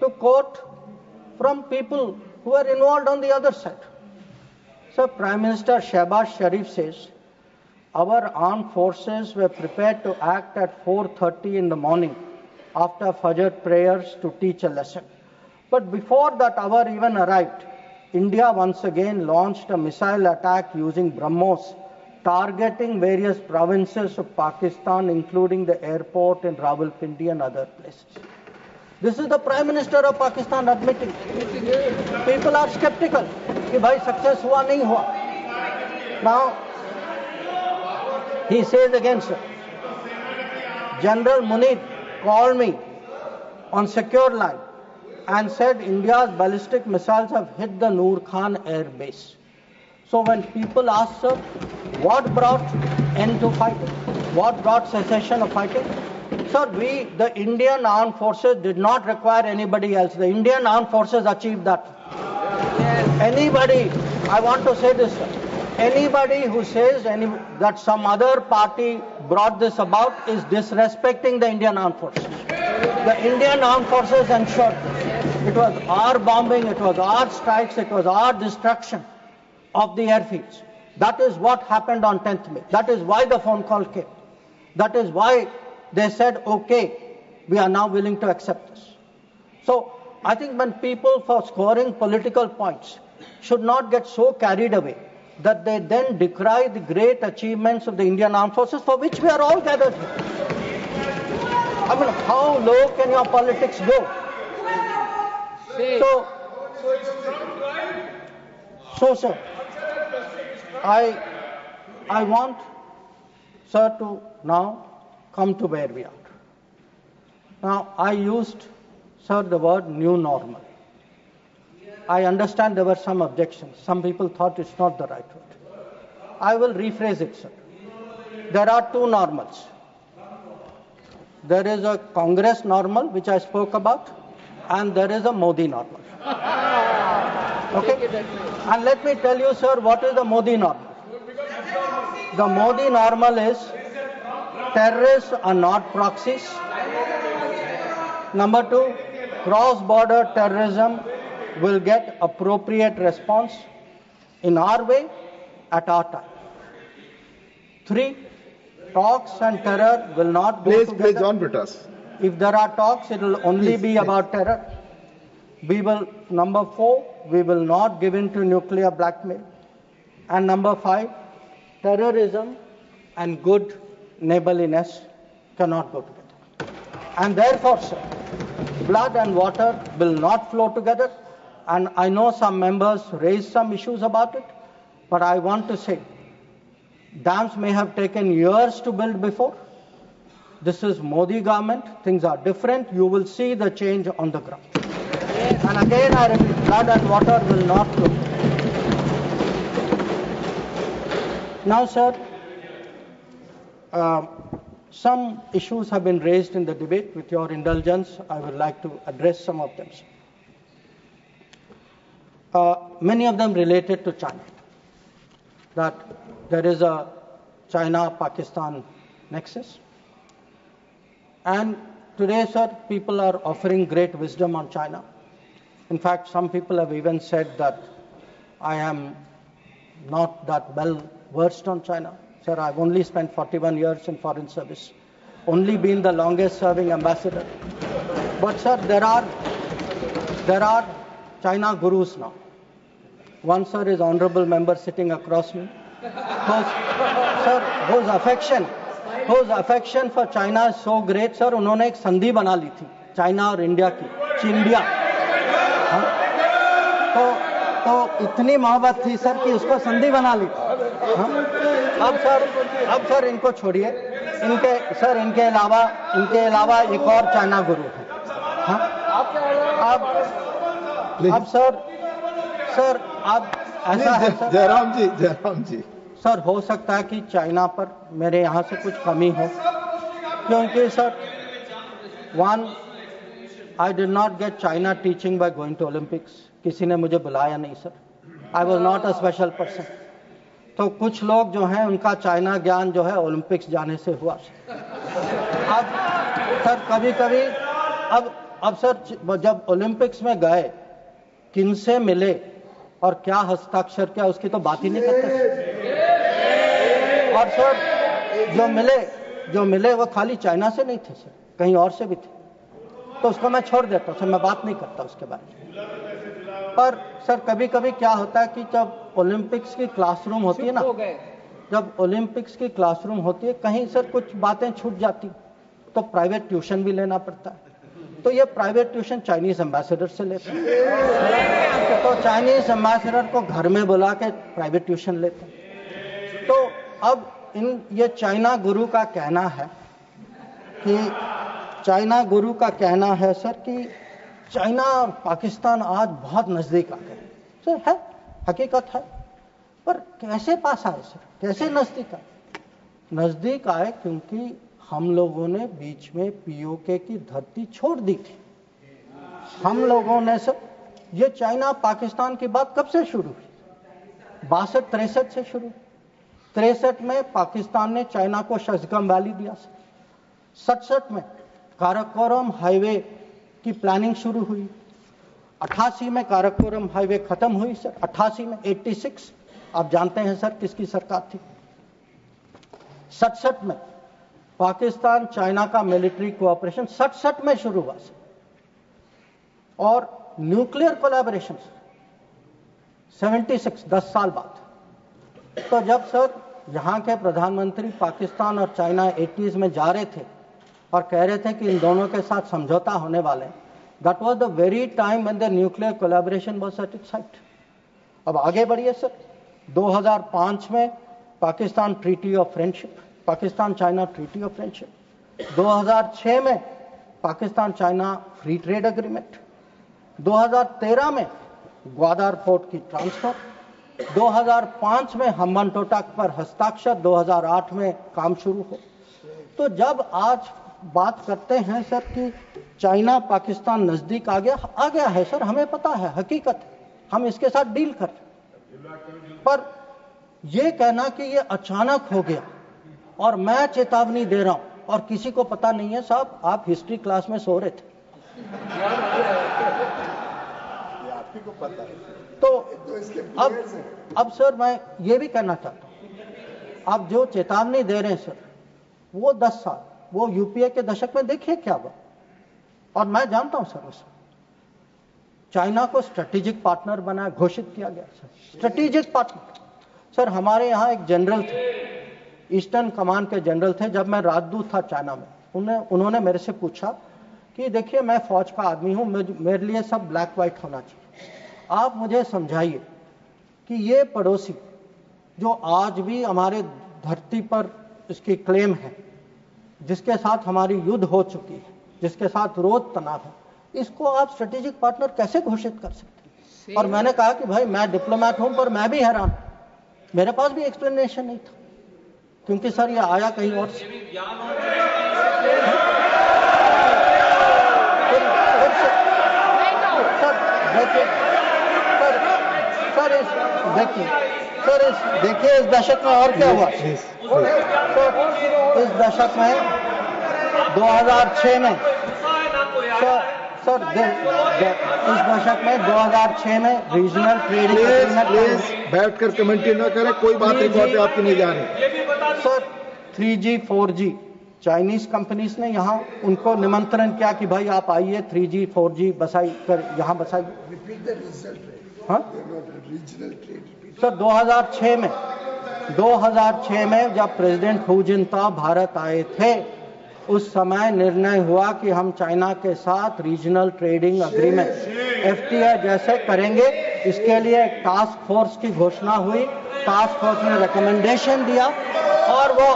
to quote from people who are involved on the other side. So Prime Minister Shehbaz Sharif says, our armed forces were prepared to act at 4:30 in the morning after Fajr prayers to teach a lesson. But before that hour even arrived, India once again launched a missile attack using BrahMos, targeting various provinces of Pakistan, including the airport in Rawalpindi and other places. This is the Prime Minister of Pakistan admitting. People are skeptical कि भाई success हुआ नहीं हुआ. Now, he says again, sir, General Munir called me on secure line and said India's ballistic missiles have hit the Noor Khan air base. So when people ask, sir, what brought end to fighting? What brought cessation of fighting? Sir, the Indian armed forces did not require anybody else. The Indian armed forces achieved that. Anybody, I want to say this, sir, anybody who says that some other party brought this about is disrespecting the Indian armed forces. The Indian armed forces ensured this. It was our bombing, it was our strikes, it was our destruction of the airfields. That is what happened on 10th May. That is why the phone call came. That is why they said, okay, we are now willing to accept this. So I think when people, for scoring political points, should not get so carried away that they then decry the great achievements of the Indian Armed Forces for which we are all gathered here. I mean, how low can your politics go? So, sir, I want, sir, to now come to where we are. Now, I used, sir, the word new normal. I understand there were some objections. Some people thought it's not the right word. I will rephrase it, sir. There are two normals. There is a Congress normal, which I spoke about, and there is a Modi normal. Okay? And let me tell you, sir, what is the Modi normal? The Modi normal is terrorists are not proxies. Number two, cross-border terrorism will get appropriate response in our way at our time. Three, talks and terror will not go together. Please, John Britas. If there are talks, it will only be about terror. Number four, we will not give in to nuclear blackmail. And number five, terrorism and good neighborliness cannot go together. And therefore, sir, blood and water will not flow together. And I know some members raised some issues about it, but I want to say, dams may have taken years to build before. This is Modi government. Things are different. You will see the change on the ground. And again, I repeat, blood and water will not flow. Now, sir, some issues have been raised in the debate. With your indulgence, I would like to address some of them. Many of them related to China. That there is a China-Pakistan nexus. And today, sir, people are offering great wisdom on China. In fact, some people have even said that I am not that well versed on China. Sir, I've only spent 41 years in foreign service, only been the longest serving ambassador. But sir, there are China gurus now. One, sir, is honorable member sitting across me, whose affection for China is so great, sir, उन्होंने एक संधि बना ली थी China और India की, चिंडिया. तो इतनी मोहब्बत थी सर कि उसको संधि बना ली. अब सर इनको छोड़िए. इनके अलावा एक और चाइना गुरु है. अब सर अब ऐसा है सर. जयराम जी सर, हो सकता है कि चाइना पर मेरे यहाँ से कुछ कमी हो, क्योंकि sir, one, I did not get China teaching by going to Olympics. किसी ने मुझे बुलाया नहीं sir. I was not a special person. तो कुछ लोग जो हैं उनका चाइना ज्ञान जो है ओलंपिक्स जाने से हुआ. अब सर कभी अब सर जब ओलंपिक्स में गए, किनसे मिले, और क्या हस्ताक्षर किया उसकी तो बात ही नहीं करते। और सर जो मिले वो खाली चाइना से नहीं थे सर, कहीं और से भी थे, तो उसको मैं छोड़ देता हूँ सर, मैं बात नहीं करता उसके बारे में। पर सर कभी कभी क्या होता है कि जब ओलंपिक्स की क्लासरूम होती है ना, जब ओलंपिक्स की क्लासरूम होती है कहीं सर कुछ बातें छूट जाती तो प्राइवेट ट्यूशन भी लेना पड़ता है। तो ये प्राइवेट ट्यूशन चाइनीज एम्बेसडर से लेते हैं, तो चाइनीज एम्बेसडर को घर में बुला के प्राइवेट ट्यूशन लेते हैं। तो अब ये चाइना गुरु का कहना है सर कि चाइना और पाकिस्तान आज बहुत नजदीक आ गए। सर है, हकीकत है, पर कैसे पास आए सर, कैसे नजदीक आए? क्योंकि हम लोगों ने बीच में पीओके की धरती छोड़ दी थी। हम लोगों ने सर, ये चाइना पाकिस्तान की बात कब से शुरू हुई? 62-63 से शुरू। 63 में पाकिस्तान ने चाइना को शशगम वैली दिया सर। 67 में काराकोरम हाईवे की प्लानिंग शुरू हुई। 88 में काराकोरम हाईवे खत्म हुई सर। 88 में 86 आप जानते हैं सर किसकी सरकार थी। 67 में पाकिस्तान चाइना का मिलिट्री कोऑपरेशन 67 में शुरू हुआ सर। और न्यूक्लियर कोलैबोरेशन 76, 10 साल बाद। तो जब सर यहाँ के प्रधानमंत्री पाकिस्तान और चाइना 80s में जा रहे थे और कह रहे थे कि इन दोनों के साथ समझौता होने वाले, that was the very time when the nuclear collaboration was at its height. अब आगे बढ़िए सर, 2005 में Pakistan treaty of friendship, Pakistan China treaty of friendship. 2006 में Pakistan China free trade agreement. 2013 में ग्वादर पोर्ट की ट्रांसफर। 2005 में हम्बनटोटा पर हस्ताक्षर। 2008 में काम शुरू हो। तो जब आज बात करते हैं सर कि चाइना पाकिस्तान नजदीक आ गया है सर, हमें पता है, हकीकत है, हम इसके साथ डील कर रहे। पर यह कहना कि ये अचानक हो गया और मैं चेतावनी दे रहा हूं और किसी को पता नहीं है, साहब आप हिस्ट्री क्लास में सो रहे थे, आपको को पता है। तो अब सर मैं ये भी कहना चाहता हूं, आप जो चेतावनी दे रहे हैं सर, वो 10 साल, वो यूपीए के दशक में देखिए क्या हुआ। और मैं जानता हूं सर, उसमें चाइना को स्ट्रेटेजिक पार्टनर बना घोषित किया गया सर, स्ट्रेटेजिक पार्टनर। सर हमारे यहाँ एक जनरल थे, ईस्टर्न कमान के जनरल थे, जब मैं राजदूत था चाइना में, उन्होंने मेरे से पूछा कि देखिए मैं फौज का आदमी हूं, मेरे लिए सब ब्लैक व्हाइट होना चाहिए, आप मुझे समझाइए कि ये पड़ोसी जो आज भी हमारे धरती पर इसकी क्लेम है, जिसके साथ हमारी युद्ध हो चुकी है, जिसके साथ रोज तनाव है, इसको आप स्ट्रेटेजिक पार्टनर कैसे घोषित कर सकते हैं? और मैंने कहा कि भाई मैं डिप्लोमैट हूं, पर मैं भी हैरान, मेरे पास भी एक्सप्लेनेशन नहीं था, क्योंकि सर ये आया कहीं और से। देखिए इस दशक में और क्या हुआ। इस दशक में 2006 में सर इस दशक में 2006 में रीजनल ट्रेड प्लीज बैठकर कमेंट्री न करें, कोई बात रिकॉर्ड पे आपकी नहीं जा रही। Sir 3G 4G Chinese companies ने यहाँ उनको निमंत्रण किया कि भाई आप आइए 3G 4G बसाई कर यहाँ बसाइए। हाँ सर 2006 में जब प्रेसिडेंट हू जिनताओ भारत आए थे, उस समय निर्णय हुआ कि हम चाइना के साथ रीजनल ट्रेडिंग एग्रीमेंट FTA जैसे करेंगे। इसके लिए एक टास्क फोर्स की घोषणा हुई, टास्क फोर्स ने रिकमेंडेशन दिया और वो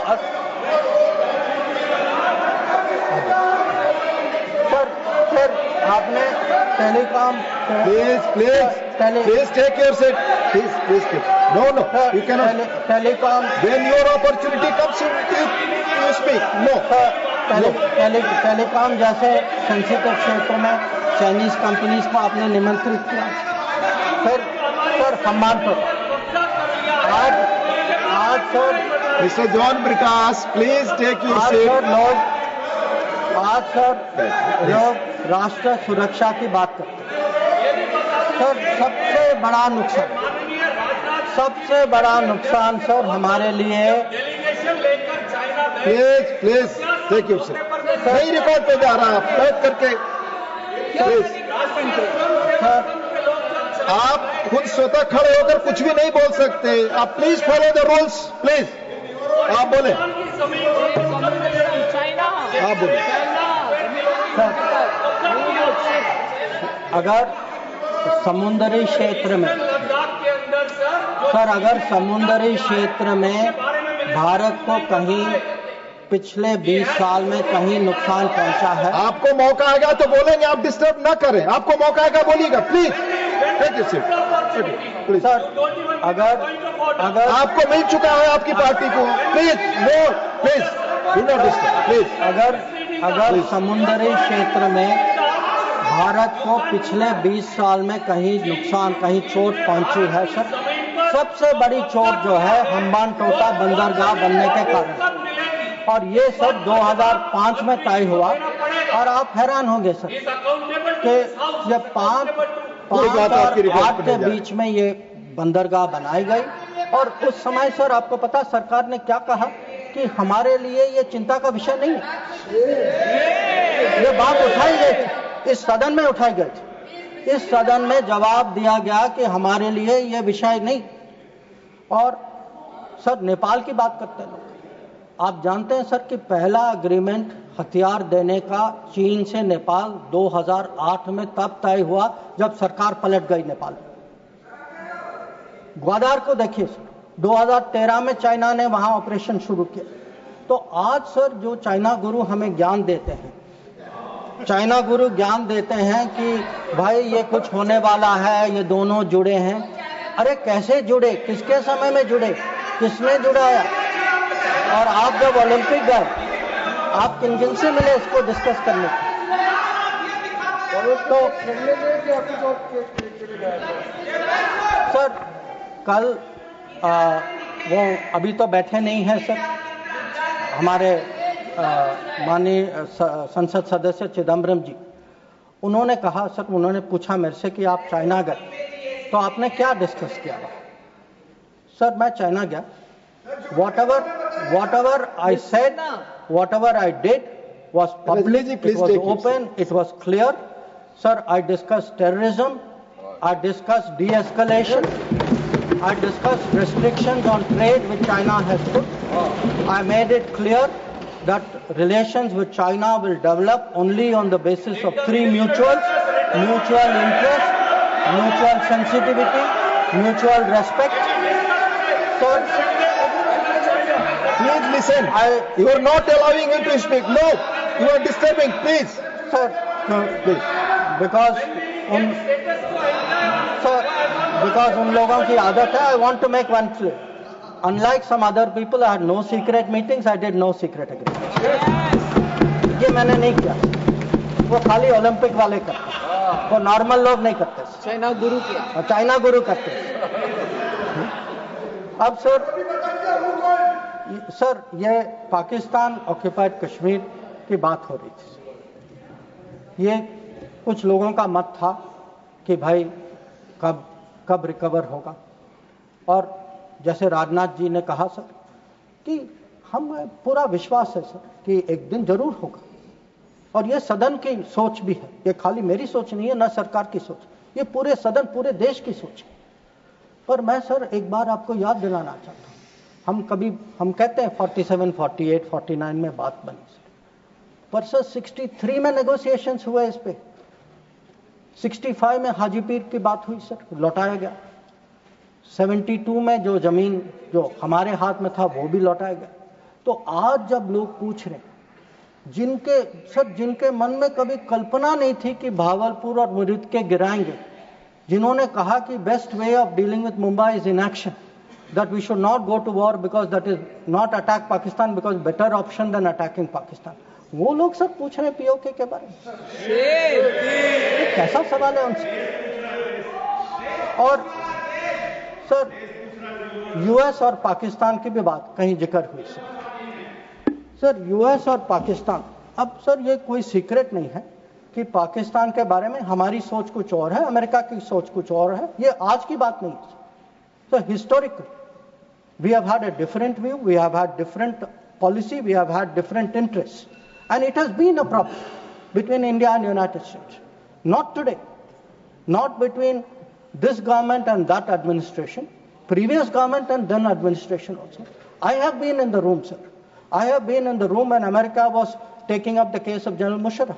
सर आपने telecom please take your seat, please no you can not telecom when your opportunity comes you speak. No telecom जैसे सेंसिटिव क्षेत्रों में चाइनीज कंपनीज को आपने निमंत्रित किया। फिर सर सम्मान पर आज sir mister John Prakash please take your seat. आज सर लोग राष्ट्र सुरक्षा की बात करते हैं। सर सबसे सबसे बड़ा नुकसान सर हमारे लिए, प्लीज टेक यू सर, नहीं रिकॉर्ड पे जा रहा है, आप बैठ करके प्लीज। आप खुद स्वतः खड़े होकर कुछ भी नहीं बोल सकते, आप please follow the rules, please आप बोले, आप बोले। अगर समुद्री क्षेत्र में सर, अगर समुद्री क्षेत्र में भारत को कहीं पिछले 20 साल में कहीं नुकसान पहुंचा है, आपको मौका आएगा तो बोलेंगे, आप डिस्टर्ब ना करें, आपको मौका आएगा बोलिएगा, please take you seat please. Sir अगर आपको मिल चुका है आपकी पार्टी को, please no, please do not disturb please. अगर समुद्री क्षेत्र में भारत को पिछले 20 साल में कहीं नुकसान, कहीं चोट पहुंची है सर, सबसे बड़ी चोट जो है हम्बान टोटा बंदरगाह बनने के कारण, और ये सब 2005 में तय हुआ। और आप हैरान होंगे सर कि जब 5 और 8 के बीच में ये बंदरगाह बनाई गई, और उस समय सर आपको पता सरकार ने क्या कहा कि हमारे लिए ये चिंता का विषय नहीं है। ये बात उठाई गई थी, इस सदन में उठाई गई थी, इस सदन में जवाब दिया गया कि हमारे लिए ये विषय नहीं। और सर नेपाल की बात करते हैं लोग, आप जानते हैं सर कि पहला एग्रीमेंट हथियार देने का चीन से नेपाल 2008 में तब तय हुआ जब सरकार पलट गई नेपाल। ग्वादार को देखिए सर, 2013 में चाइना ने वहां ऑपरेशन शुरू किया। तो आज सर जो चाइना गुरु हमें ज्ञान देते हैं, चाइना गुरु ज्ञान देते हैं कि भाई ये कुछ होने वाला है, ये दोनों जुड़े हैं। अरे कैसे जुड़े, किसके समय में जुड़े, किसने जुड़ाया? और आप जब ओलंपिक गए, आप किन किन से मिले इसको डिस्कस करने तो सर कल वो अभी तो बैठे नहीं हैं सर, हमारे माननीय संसद सदस्य चिदम्बरम जी, उन्होंने कहा सर, उन्होंने पूछा मेरे से कि आप चाइना गए तो आपने क्या डिस्कस किया? सर मैं चाइना गया, whatever I said, whatever I did was public, it was open, it was clear. Sir, I discussed terrorism, I discussed de-escalation, I discussed restrictions on trade which China has put. I made it clear that relations with China will develop only on the basis of 3 mutuals: mutual interest, mutual sensitivity, mutual respect. Sir, please listen. You are not allowing him to speak. No, you are disturbing. Please, sir. Please. Because उन लोगों की आदत है. I want to make one clear. Unlike some other people, I had no secret meetings. I did no secret agreements. ये मैंने नहीं किया. वो खाली ओलंपिक वाले करते, वो नॉर्मल लोग नहीं करते. चाइना गुरु किया, चाइना गुरु करते. अब सर ये पाकिस्तान ऑक्यूपाइड कश्मीर की बात हो रही थी. ये कुछ लोगों का मत था कि भाई कब रिकवर होगा, और जैसे राजनाथ जी ने कहा सर कि हमें पूरा विश्वास है सर कि एक दिन जरूर होगा, और ये सदन की सोच भी है. ये खाली मेरी सोच नहीं है, ना सरकार की सोच, ये पूरे सदन, पूरे देश की सोच है. पर मैं सर एक बार आपको याद दिलाना चाहता हूं, हम कहते हैं 47, 48, 49 में बात बनी सर, पर सर 63 में नेगोशिएशंस हुए इस पे. 65 में हाजीपीर की बात हुई सर, लौटाया गया. 72 में जो जमीन जो हमारे हाथ में था वो भी लौटाया गया. तो आज जब लोग पूछ रहे, जिनके मन में कभी कल्पना नहीं थी कि भावलपुर और मुरीद के गिराएंगे, जिन्होंने कहा कि best way of dealing with Mumbai is inaction, that we should not go to war because that is not attack Pakistan because better option than attacking Pakistan, वो लोग सब पूछ रहे हैं पीओके के बारे में. ये कैसा सवाल है उनसे? और सर यूएस और पाकिस्तान की भी बात कहीं जिक्र हुई सर. यूएस और पाकिस्तान, अब सर ये कोई सीक्रेट नहीं है कि पाकिस्तान के बारे में हमारी सोच कुछ और है, अमेरिका की सोच कुछ और है, ये आज की बात नहीं है. So historically, we have had a different view, we have had different policy, we have had different interests. And it has been a problem between India and United States. Not today, not between this government and that administration, previous government and then administration also. I have been in the room, sir. I have been in the room when America was taking up the case of General Musharraf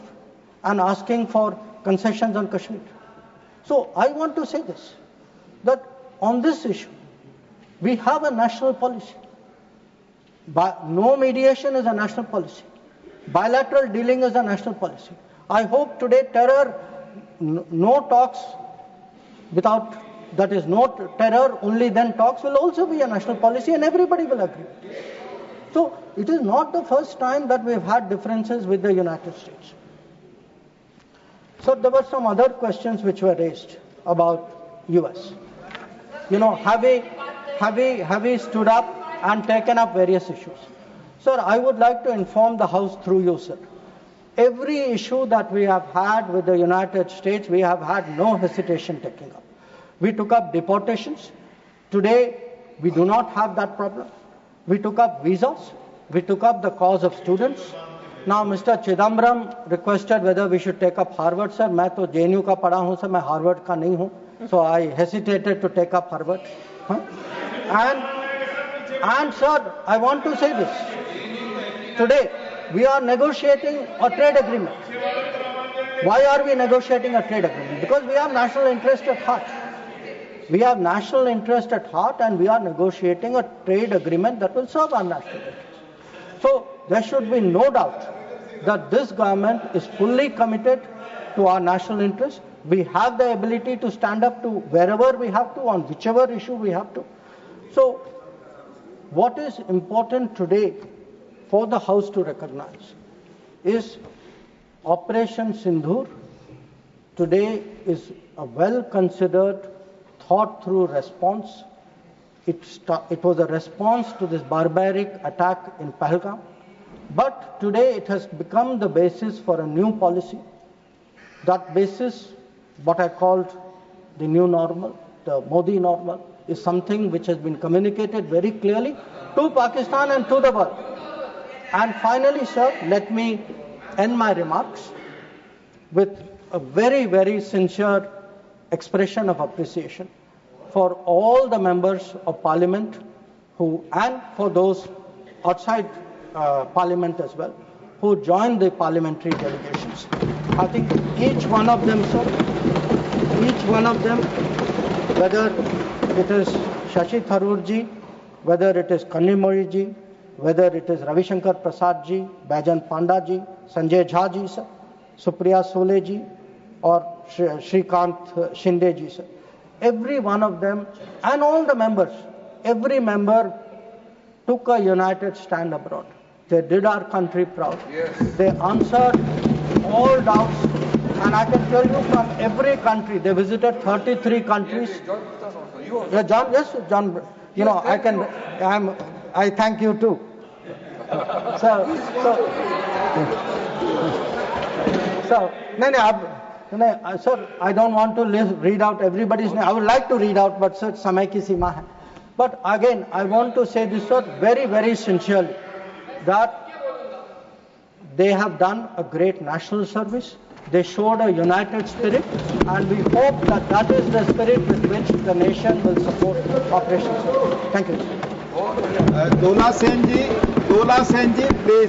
and asking for concessions on Kashmir. So I want to say this, that on this issue, we have a national policy. No mediation is a national policy. Bilateral dealing is a national policy. I hope today terror, no talks without, that is no terror, only then talks will also be a national policy and everybody will agree. So it is not the first time that we have had differences with the United States. So there were some other questions which were raised about US. You know, have we stood up and taken up various issues? Sir, I would like to inform the House through you, sir. Every issue that we have had with the United States, we have had no hesitation taking up. We took up deportations. Today, we do not have that problem. We took up visas. We took up the cause of students. Now, Mr. Chidambaram requested whether we should take up Harvard, sir. मैं तो JNU का पढ़ा हूँ, sir. मैं Harvard का नहीं हूँ. So I hesitated to take up Harvard. And sir, I want to say this. Today, we are negotiating a trade agreement. Why are we negotiating a trade agreement? Because we have national interest at heart. We have national interest at heart and we are negotiating a trade agreement that will serve our national interest. So there should be no doubt that this government is fully committed to our national interest. We have the ability to stand up to wherever we have to, on whichever issue we have to. So what is important today for the House to recognize is Operation Sindur today is a well-considered, thought-through response. It was a response to this barbaric attack in Pahalgam. But today it has become the basis for a new policy. That basis, what I called the new normal, the Modi normal, is something which has been communicated very clearly to Pakistan and to the world. And finally, sir, let me end my remarks with a very, very sincere expression of appreciation for all the members of Parliament and for those outside Parliament as well, who joined the parliamentary delegations. I think each one of them, sir, whether it is Shashi Tharoor ji, whether it is Kanimori ji, whether it is Ravishankar Prasad ji, Baijan Panda ji, Sanjay Jha ji, sir, Supriya Sole ji, or Shrikant Shinde ji, sir. Every one of them and all the members, every member took a united stand abroad. They did our country proud. Yes. They answered all doubts. And I can tell you from every country, they visited 33 countries. Yeah, John, yes, John, you know, I thank you too. Sir, I don't want to read out everybody's name. I would like to read out, but sir, samay ki seema hai. But again, I want to say this, sir, very, very sincerely, that they have done a great national service. They showed a united spirit, and we hope that that is the spirit with which the nation will support Operation Sindur. Thank you. Dola Sen ji, please.